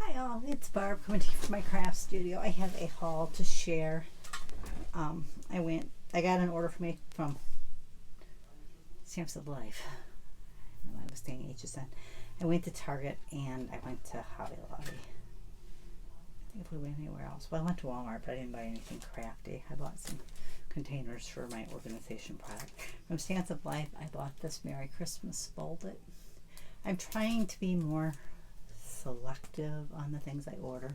Hi all, it's Barb coming to you from my craft studio. I have a haul to share. I got an order from Stamps of Life. I was staying at HSN. I went to Target and I went to Hobby Lobby. I think if we went anywhere else. Well, I went to Walmart, but I didn't buy anything crafty. I bought some containers for my organization product. From Stamps of Life, I bought this Merry Christmas Fold-It. I'm trying to be more selective on the things I order.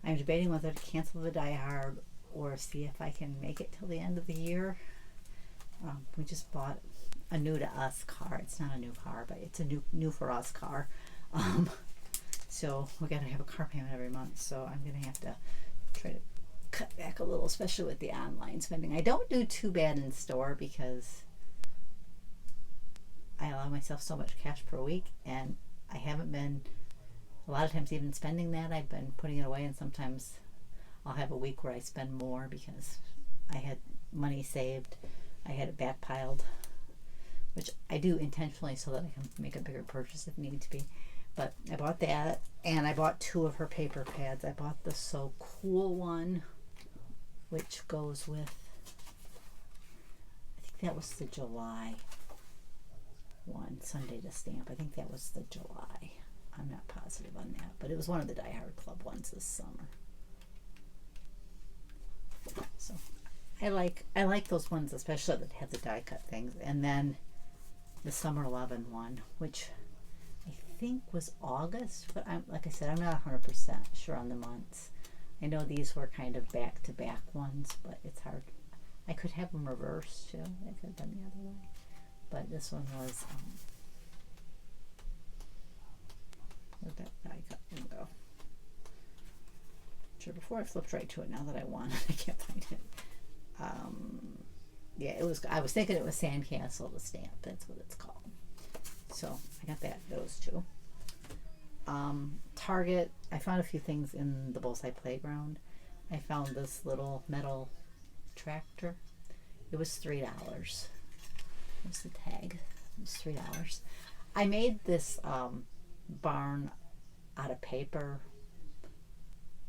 I'm debating whether to cancel the Die Hard or see if I can make it till the end of the year. We just bought a new to us car. It's not a new car, but it's a new for us car. So we got to have a car payment every month. So I'm gonna have to try to cut back a little, especially with the online spending. I don't do too bad in store because I allow myself so much cash per week, and I haven't been a lot of times even spending that. I've been putting it away, and sometimes I'll have a week where I spend more because I had money saved. I had it backpiled, which I do intentionally so that I can make a bigger purchase if need to be. But I bought that, and I bought 2 of her paper pads. I bought the So Cool one, which goes with, I think that was the July one, Sunday to Stamp. I think that was the July. I'm not positive on that, but it was one of the Die Hard Club ones this summer. So I like those ones, especially that have the die cut things. And then the Summer 11 one, which I think was August, but like I said, I'm not 100% sure on the months. I know these were kind of back-to-back ones, but it's hard. I could have them reversed too. I could have done the other way, but this one was. Where'd that die cut one go? Sure, before I flipped right to it, now that I want it, I can't find it. Yeah, it was. I was thinking it was Sandcastle to Stamp. That's what it's called. So I got those 2. Target. I found a few things in the Bullseye Playground. I found this little metal tractor. It was $3. What's the tag? It was $3. I made this barn out of paper.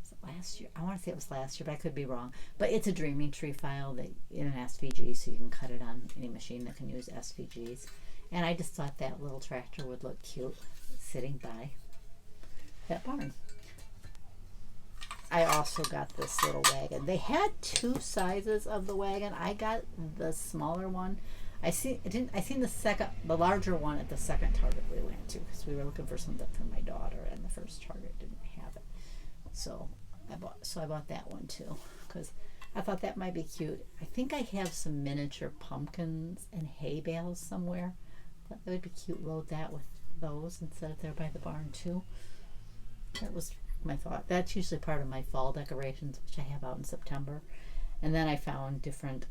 Was it last year? I want to say it was last year, but I could be wrong. But it's a Dreaming Tree file that in an SVG, so you can cut it on any machine that can use SVGs. And I just thought that little tractor would look cute sitting by that barn. I also got this little wagon. They had 2 sizes of the wagon. I got the smaller one. I seen the larger one at the second Target we went to because we were looking for something for my daughter, and the first Target didn't have it. So I bought that one too because I thought that might be cute. I think I have some miniature pumpkins and hay bales somewhere. I thought that would be cute. Load that with those and set it there by the barn too. That was my thought. That's usually part of my fall decorations, which I have out in September. And then I found different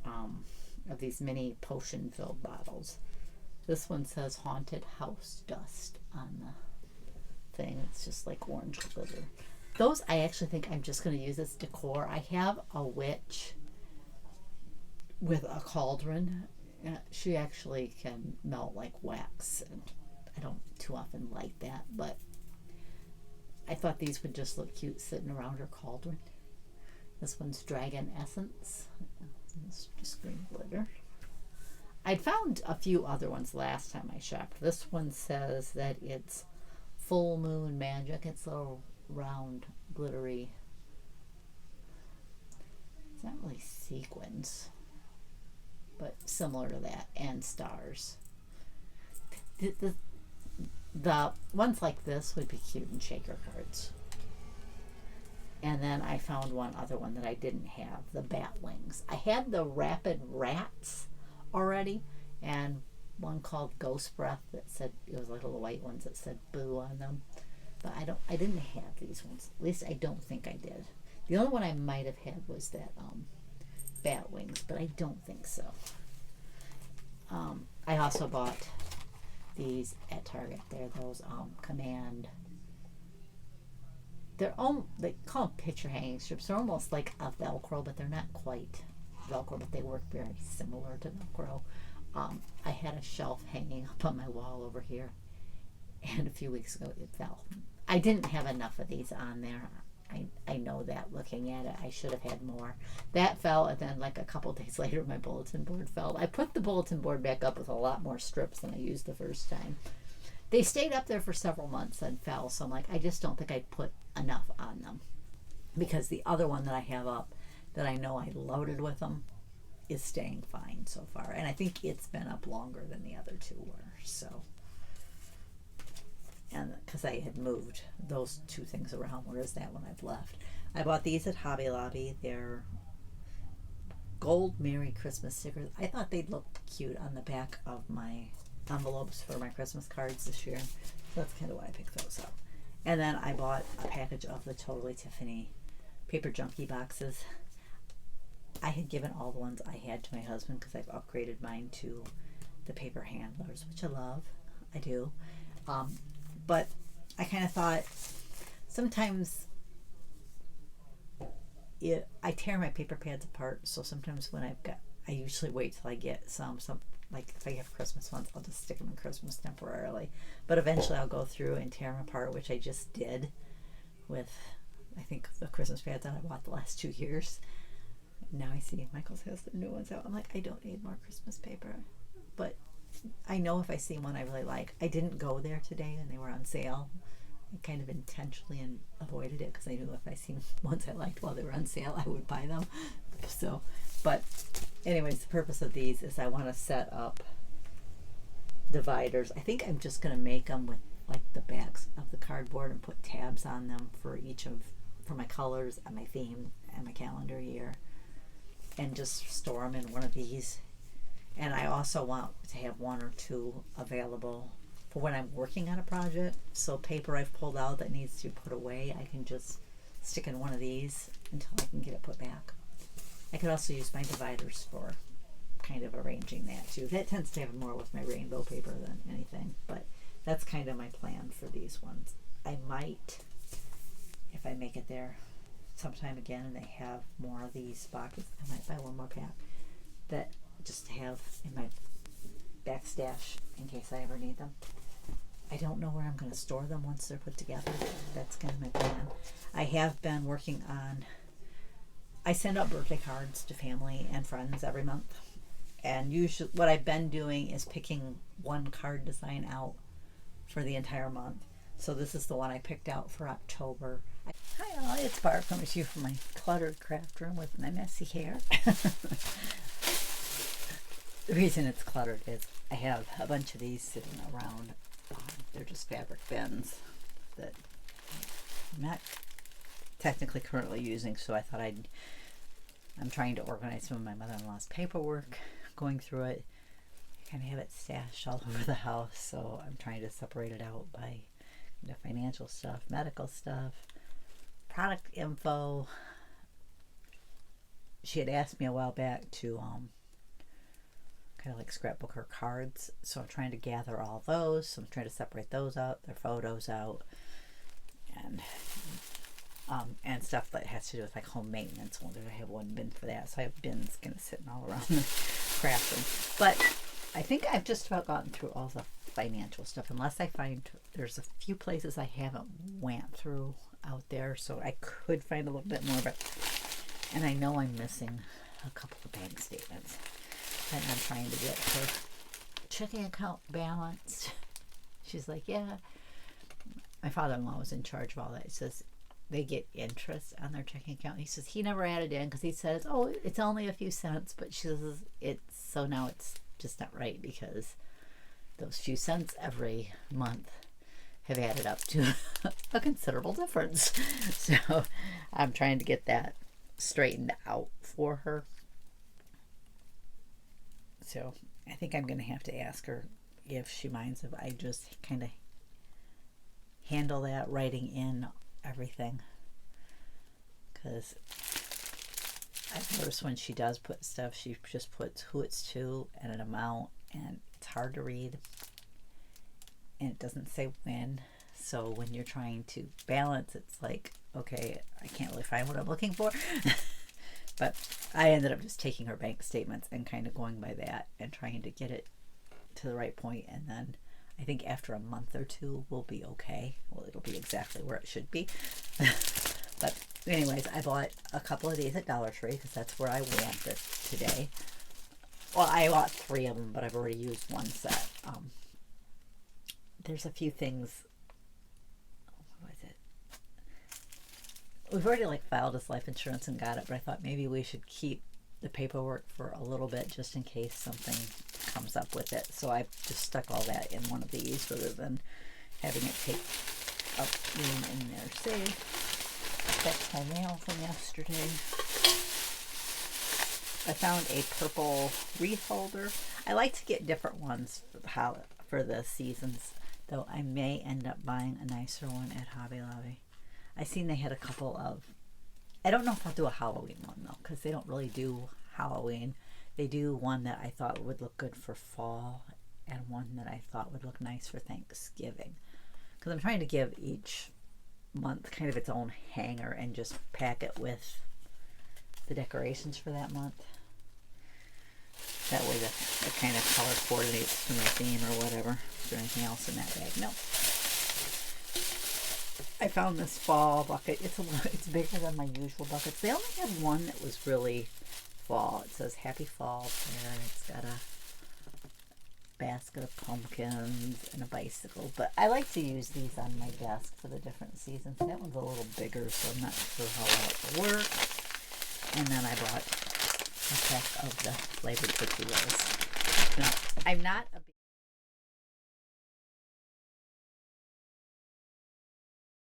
of these mini potion-filled bottles. This one says Haunted House Dust on the thing. It's just like orange glitter. Those I actually think I'm just going to use as decor. I have a witch with a cauldron. She actually can melt like wax, and I don't too often like that, but I thought these would just look cute sitting around her cauldron. This one's Dragon Essence. It's just green glitter. I found a few other ones last time I shopped. This one says that it's Full Moon Magic. It's little round, glittery. It's not really sequins, but similar to that, and stars. The ones like this would be cute in shaker cards. And then I found one other one that I didn't have, the bat wings. I had the Rapid Rats already, and one called Ghost Breath that said, it was like little white ones that said boo on them. But I didn't have these ones. At least I don't think I did. The only one I might have had was that bat wings, but I don't think so. I also bought these at Target. They're those Command. They call them picture hanging strips. They're almost like a Velcro, but they're not quite Velcro, but they work very similar to Velcro. I had a shelf hanging up on my wall over here, and a few weeks ago it fell. I didn't have enough of these on there. I know that looking at it. I should have had more. That fell, and then like a couple days later, my bulletin board fell. I put the bulletin board back up with a lot more strips than I used the first time. They stayed up there for several months and fell, so I'm like, I just don't think I put enough on them. Because the other one that I have up that I know I loaded with them is staying fine so far. And I think it's been up longer than the other two were, so. And because I had moved those two things around, whereas that one I've left. I bought these at Hobby Lobby. They're gold Merry Christmas stickers. I thought they'd look cute on the back of my envelopes for my Christmas cards this year. So that's kind of why I picked those up. And then I bought a package of the Totally Tiffany paper Junkie boxes. I had given all the ones I had to my husband because I've upgraded mine to the paper handlers, which I love. I do. But I kind of thought sometimes I tear my paper pads apart, so sometimes when I usually wait till I get some like if I have Christmas ones, I'll just stick them in Christmas temporarily. But eventually I'll go through and tear them apart, which I just did with, I think, the Christmas pads that I bought the last 2 years. Now I see Michael's has the new ones out. I'm like, I don't need more Christmas paper. But I know if I see one I really like. I didn't go there today and they were on sale. I kind of intentionally avoided it because I knew if I seen ones I liked while they were on sale, I would buy them. So, but anyways, the purpose of these is I want to set up dividers. I think I'm just going to make them with like the backs of the cardboard and put tabs on them for for my colors and my theme and my calendar year, and just store them in one of these. And I also want to have one or two available for when I'm working on a project. So paper I've pulled out that needs to be put away, I can just stick in one of these until I can get it put back. I could also use my dividers for kind of arranging that too. That tends to have more with my rainbow paper than anything, but that's kind of my plan for these ones. I might, if I make it there sometime again and they have more of these boxes, I might buy one more pack that just to have in my back stash in case I ever need them. I don't know where I'm going to store them once they're put together. That's kind of my plan. I have been working on, I send out birthday cards to family and friends every month. And usually what I've been doing is picking one card design out for the entire month. So this is the one I picked out for October. Hi all, it's Barb coming to you from my cluttered craft room with my messy hair. The reason it's cluttered is I have a bunch of these sitting around. They're just fabric bins that I'm not technically currently using, so I thought I'm trying to organize some of my mother-in-law's paperwork, going through it. I kind of have it stashed all over the house, so I'm trying to separate it out by the financial stuff, medical stuff, product info. She had asked me a while back to kind of like scrapbook her cards, so I'm trying to gather all those. So I'm trying to separate those out, their photos out, and stuff that has to do with like home maintenance. Well, I have one bin for that, so I have bins kind of sitting all around the craft room. But I think I've just about gotten through all the financial stuff, unless I find there's a few places I haven't went through out there, so I could find a little bit more. But and I know I'm missing a couple of bank statements, and I'm trying to get her checking account balanced. She's like, yeah. My father-in-law was in charge of all that. He says they get interest on their checking account. He says he never added in because he says, oh, it's only a few cents, but she says now it's just not right because those few cents every month have added up to a considerable difference. So I'm trying to get that straightened out for her. So I think I'm going to have to ask her if she minds if I just kind of handle that, writing in everything. Because I've noticed when she does put stuff, she just puts who it's to and an amount, and it's hard to read. And it doesn't say when. So when you're trying to balance, it's like, okay, I can't really find what I'm looking for. But I ended up just taking her bank statements and kind of going by that and trying to get it to the right point. And then I think after a month or two we'll be okay. Well, it'll be exactly where it should be. But anyways, I bought a couple of these at Dollar Tree because that's where I went today. Well, I bought 3 of them, but I've already used one set. There's a few things. What was it? We've already filed his life insurance and got it, but I thought maybe we should keep the paperwork for a little bit just in case something comes up with it. So I just stuck all that in one of these rather than having it take up room in there. See, that's my mail from yesterday. I found a purple wreath holder. I like to get different ones for the seasons, though I may end up buying a nicer one at Hobby Lobby. I seen they had a couple of. I don't know if I'll do a Halloween one though, because they don't really do Halloween. They do one that I thought would look good for fall, and one that I thought would look nice for Thanksgiving. Because I'm trying to give each month kind of its own hanger and just pack it with the decorations for that month. That way it kind of color coordinates to my theme or whatever. Is there anything else in that bag? No. I found this fall bucket. It's bigger than my usual buckets. They only had one that was really fall. It says Happy Fall there. It's got a basket of pumpkins and a bicycle. But I like to use these on my desk for the different seasons. That one's a little bigger, so I'm not sure how well it will work. And then I bought a pack of the flavored cookie rolls. Now, I'm not a